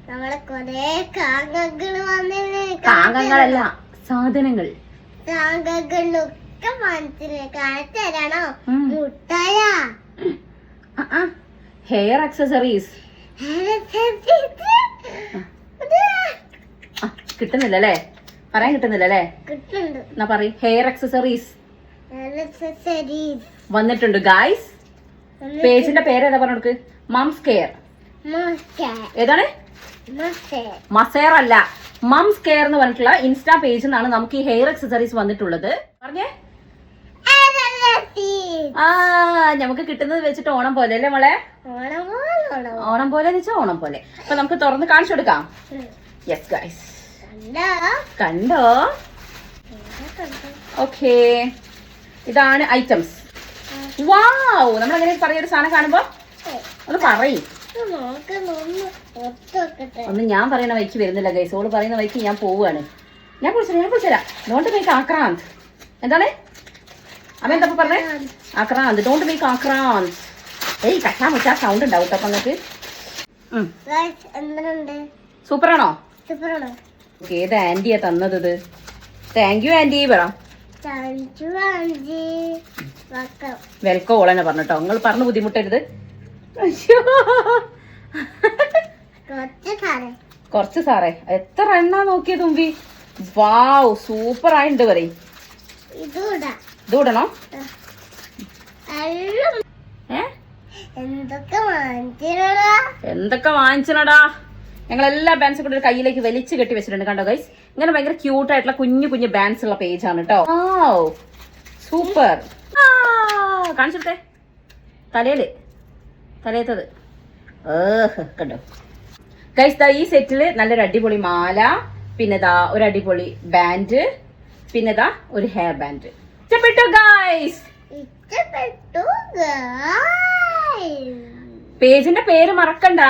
നമ്മളെ കൊറേ കാങ്കങ്ങൾ വന്നില്ലേ, കാങ്കങ്ങളല്ല സാധനങ്ങൾ. കാങ്കങ്ങളിലൊക്കെ മനസ്സിലെ കാണിച്ചു തരാണോ? മുട്ടായ, ഹെയർ ആക്സസറീസ്. കിട്ടുന്നില്ലല്ലേ, പറയാൻ കിട്ടുന്നില്ലല്ലേ? എന്നാ പറ. ഹെയർ ആക്സസറീസ് വന്നിട്ടുണ്ട് ഗായ്സ്. പേജിന്റെ പേര് ഏതാ പറഞ്ഞോക്ക്? Moms care. ഏതാണ്? മസേർ അല്ല, മംസ് കെയർ എന്ന് പറഞ്ഞിട്ടുള്ള ഇൻസ്റ്റാ പേജിൽ നിന്നാണ് നമുക്ക് ഈ ഹെയർ ആക്സസറീസ് വന്നിട്ടുള്ളത്. പറഞ്ഞേ. നമുക്ക് കിട്ടുന്നത് വെച്ചിട്ട് ഓണം പോലെ അല്ലേ മോളെ? ഓണം പോലെ എന്ന് വെച്ചാൽ ഓണം പോലെ. അപ്പൊ നമുക്ക് തുറന്ന് കാണിച്ചു കൊടുക്കാം. യെസ് ഗൈസ്, കണ്ടോ? ഓക്കേ, ഇതാണ് ഐറ്റംസ്. വാവ്, നമ്മൾ എങ്ങനെ പറയുന്ന സാധനം കാണുമ്പോ ഒന്ന് പറയും. ഒന്ന് ഞാൻ പറയുന്ന വഴിക്ക് വരുന്നില്ല ഗൈസ്, ഓള് പറയുന്ന വഴിക്ക് ഞാൻ പോവുകയാണ്. ഞാൻ കുളിച്ചരാം. Don't make ആക്രാന്ത്. എന്താണ് അമ്മ എന്താ പറഞ്ഞേ? ആക്രാന്ത്. ഡോണ്ട് മേക്ക് ആക്രാന്ത്. ഏയ് കച്ചാ മുച്ചാ സൗണ്ട് ഉണ്ടാവും കേട്ടോ. അപ്പൊ നിങ്ങൾക്ക് സൂപ്പറാണോ? ഏത് ആന്റിയാ തന്നത് ഇത്? താങ്ക് യു ആന്റി പറ. വെൽക്കം ഓളെന്നെ പറഞ്ഞോ. നിങ്ങൾ പറഞ്ഞു ബുദ്ധിമുട്ടരുത്. കൊറച്ച് സാറേ, എത്ര എണ്ണ നോക്കിയ തുമ്പി? വാവ്, സൂപ്പർ ആയിണ്ട് പറയും. ഇതൂടണോ? എന്തൊക്കെ വാങ്ങിച്ചടാ. ഞങ്ങളെല്ലാ ബാൻസും കൂടെ ഒരു കയ്യിലേക്ക് വലിച്ചു കെട്ടി വെച്ചിട്ടുണ്ട്. കണ്ടോ ഗൈസ്, ഇങ്ങനെ ഭയങ്കര ക്യൂട്ട് ആയിട്ടുള്ള കുഞ്ഞു കുഞ്ഞു ബാൻസ് ഉള്ള പേജാണ് കേട്ടോ. സൂപ്പർ. കാണിച്ചിട്ടെ തലയത്തത്. കണ്ടോ ഗൈസ്, ഈ സെറ്റില് നല്ലൊരു അടിപൊളി മാല, പിന്നെ ഒരു അടിപൊളി ബാൻഡ്, പിന്നെ ഒരു ഹെയർ ബാൻഡ്. ഇഷ്ടപ്പെട്ടു ഗൈസ്? പേജിന്റെ പേര് മറക്കണ്ട.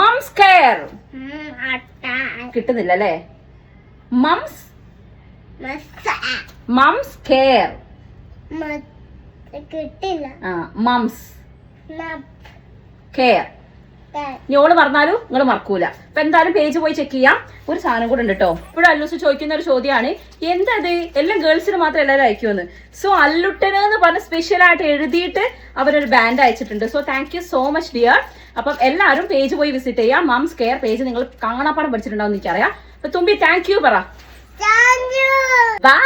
Mom's Care. കിട്ടുന്നില്ല അല്ലേ? മംസ് കെയർ കിട്ടില്ല. Mom's Care. ഞോള് മറന്നാലും നിങ്ങൾ മറക്കൂല. അപ്പൊ എന്തായാലും പേജ് പോയി ചെക്ക് ചെയ്യാം. ഒരു സാധനം കൂടെ ഉണ്ട് കേട്ടോ. ഇപ്പോഴും അല്ലൂസ് ചോദിക്കുന്ന ഒരു ചോദ്യമാണ്, എന്തത് എല്ലാം ഗേൾസിന് മാത്രം എല്ലാവരും അയക്കുമെന്ന്. സോ അല്ലുട്ടന് എന്ന് പറഞ്ഞ സ്പെഷ്യൽ ആയിട്ട് എഴുതിയിട്ട് അവരൊരു ബാൻഡ് അയച്ചിട്ടുണ്ട്. So thank you so much dear. അപ്പം എല്ലാവരും പേജ് പോയി വിസിറ്റ് ചെയ്യാം. മംസ് കെയർ പേജ് നിങ്ങൾ കാണാപ്പാടം പഠിച്ചിട്ടുണ്ടാവും എനിക്കറിയാം. അപ്പൊ തുമ്പി താങ്ക് യു പറ. ബൈ.